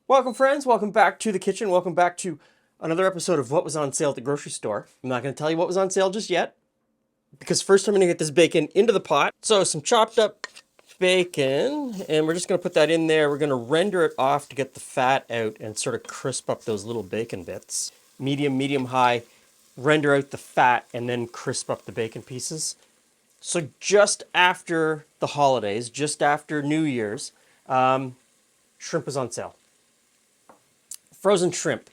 Welcome, friends. Welcome back to the kitchen. Welcome back to another episode of What Was on Sale at the Grocery Store. I'm not going to tell you what was on sale just yet, because first I'm going to get this bacon into the pot. So some chopped up bacon, and we're just going to put that in there. We're going to render it off to get the fat out and sort of crisp up those little bacon bits. Medium, high, render out the fat, and then crisp up the bacon pieces. So just after the holidays, just after New Year's, shrimp was on sale. Frozen shrimp.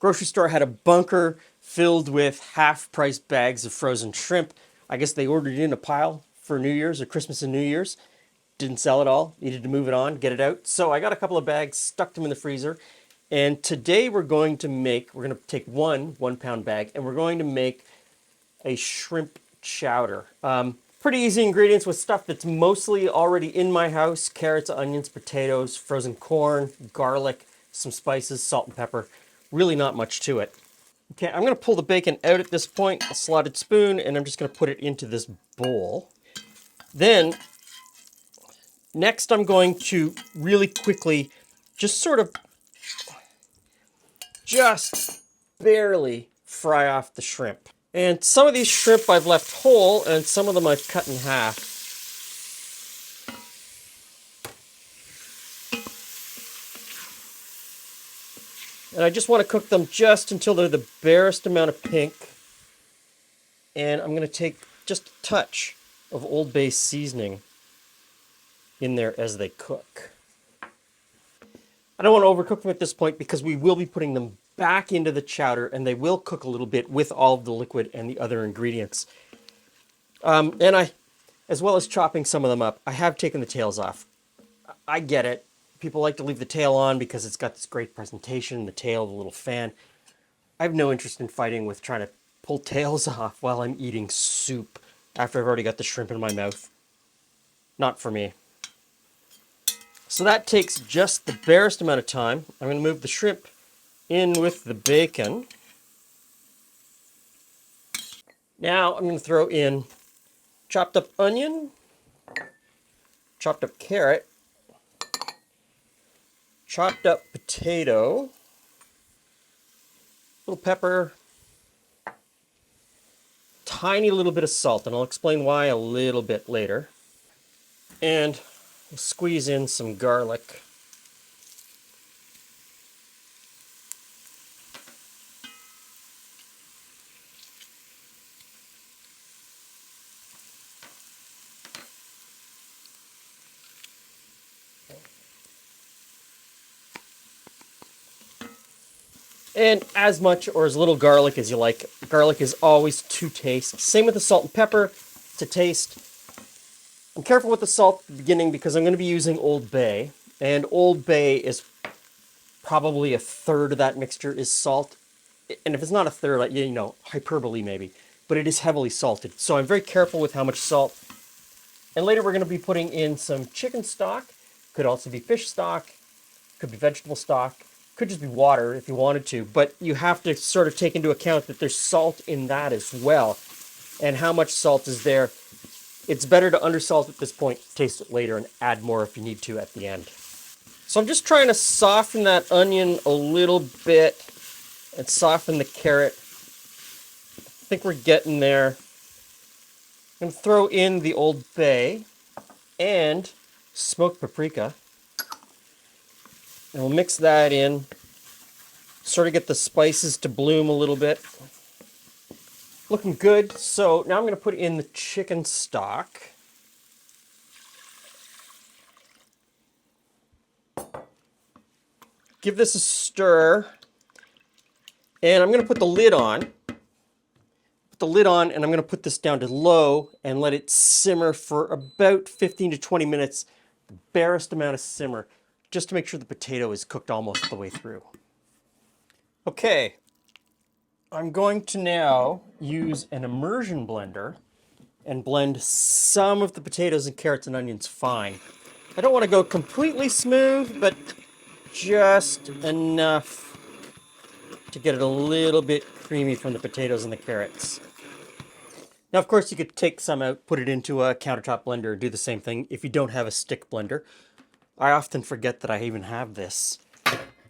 Grocery store had a bunker filled with half-price bags of frozen shrimp. I guess they ordered in a pile for New Year's or Christmas and New Year's. Didn't sell it all. Needed to move it on, get it out. So I got a couple of bags, stuck them in the freezer. And today we're going to take one pound bag, and we're going to make a shrimp chowder. Pretty easy ingredients with stuff that's mostly already in my house. Carrots, onions, potatoes, frozen corn, garlic, some spices, salt and pepper. Really not much to it. Okay, I'm going to pull the bacon out at this point, a slotted spoon, and I'm just going to put it into this bowl. Then, next I'm going to really quickly just barely fry off the shrimp. And some of these shrimp I've left whole, and some of them I've cut in half. And I just want to cook them just until they're the barest amount of pink. And I'm going to take just a touch of Old Bay seasoning in there as they cook. I don't want to overcook them at this point because we will be putting them back into the chowder and they will cook a little bit with all of the liquid and the other ingredients. As well as chopping some of them up, I have taken the tails off. I get it. People like to leave the tail on because it's got this great presentation, the tail, the little fan. I have no interest in fighting with trying to pull tails off while I'm eating soup after I've already got the shrimp in my mouth. Not for me. So that takes just the barest amount of time. I'm going to move the shrimp in with the bacon. Now I'm going to throw in chopped up onion, chopped up carrot, chopped up potato, little pepper, tiny little bit of salt, and I'll explain why a little bit later. And we'll squeeze in some garlic. And as much or as little garlic as you like. Garlic is always to taste. Same with the salt and pepper, to taste. I'm careful with the salt at the beginning because I'm going to be using Old Bay. And Old Bay is probably a third of that mixture is salt. And if it's not a third, like, hyperbole maybe. But it is heavily salted. So I'm very careful with how much salt. And later we're going to be putting in some chicken stock. Could also be fish stock. Could be vegetable stock. Could just be water if you wanted to, but you have to sort of take into account that there's salt in that as well. And how much salt is there. It's better to undersalt at this point, taste it later, and add more if you need to at the end. So I'm just trying to soften that onion a little bit and soften the carrot. I think we're getting there. I'm going to throw in the Old Bay and smoked paprika. And we'll mix that in, sort of get the spices to bloom a little bit. Looking good. So now I'm going to put in the chicken stock. Give this a stir. And I'm going to put the lid on. Put the lid on, and I'm going to put this down to low and let it simmer for about 15 to 20 minutes. The barest amount of simmer, just to make sure the potato is cooked almost the way through. Okay, I'm going to now use an immersion blender and blend some of the potatoes and carrots and onions fine. I don't want to go completely smooth, but just enough to get it a little bit creamy from the potatoes and the carrots. Now, of course, you could take some out, put it into a countertop blender, and do the same thing if you don't have a stick blender. I often forget that I even have this.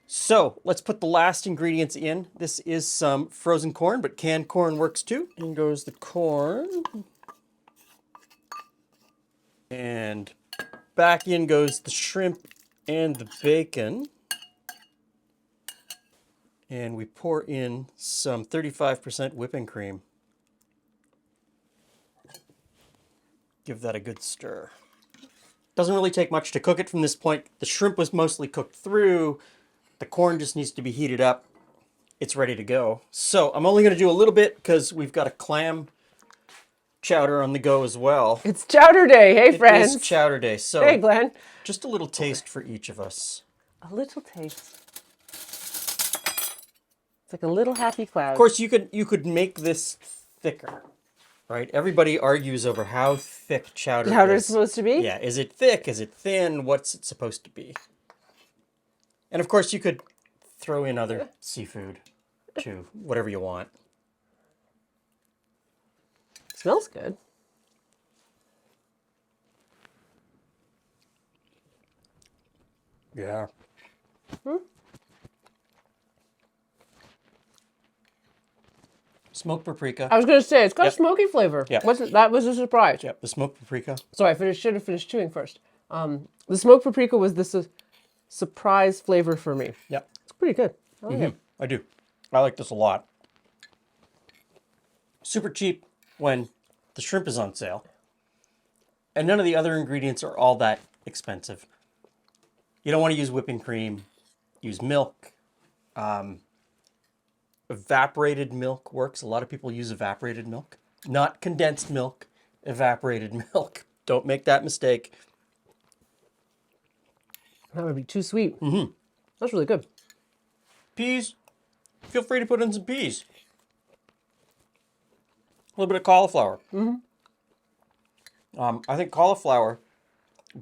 So let's put the last ingredients in. This is some frozen corn, but canned corn works too. In goes the corn. And back in goes the shrimp and the bacon. And we pour in some 35% whipping cream. Give that a good stir. Doesn't really take much to cook it from this point. The shrimp was mostly cooked through. The corn just needs to be heated up. It's ready to go. So I'm only going to do a little bit because we've got a clam chowder on the go as well. It's chowder day. Hey, friends. It is chowder day. So Hey, Glenn. just a little taste for each of us. A little taste. It's like a little happy cloud. Of course, you could make this thicker, right? Everybody argues over how thick chowder Chowder's is. supposed to be? Yeah, is it thick? Is it thin? What's it supposed to be? And of course, you could throw in other seafood too, whatever you want. Smells good. Yeah. Smoked paprika. I was going to say, it's got Yep. a smoky flavor. Yep. That was a surprise. Yep, the smoked paprika. Sorry, I should have finished chewing first. The smoked paprika was the surprise flavor for me. Yep. It's pretty good. I like it. I do. I like this a lot. Super cheap when the shrimp is on sale. And none of the other ingredients are all that expensive. You don't want to use whipping cream. Use milk. Evaporated milk works. A lot of people use evaporated milk. Not condensed milk, evaporated milk. Don't make that mistake. That would be too sweet. That's really good. Peas. Feel free to put in some peas. A little bit of cauliflower. I think cauliflower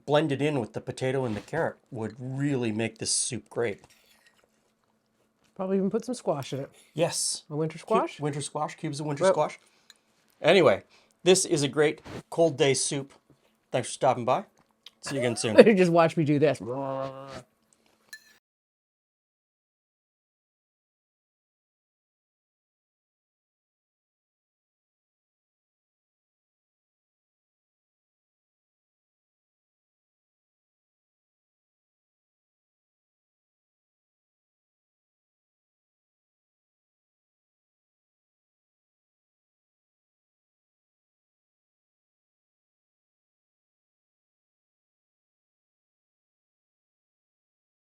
blended in with the potato and the carrot would really make this soup great. Probably even put some squash in it. Yes. A winter squash? Winter squash, cubes of winter squash. Anyway, this is a great cold day soup. Thanks for stopping by. See you again soon. Just watch me do this.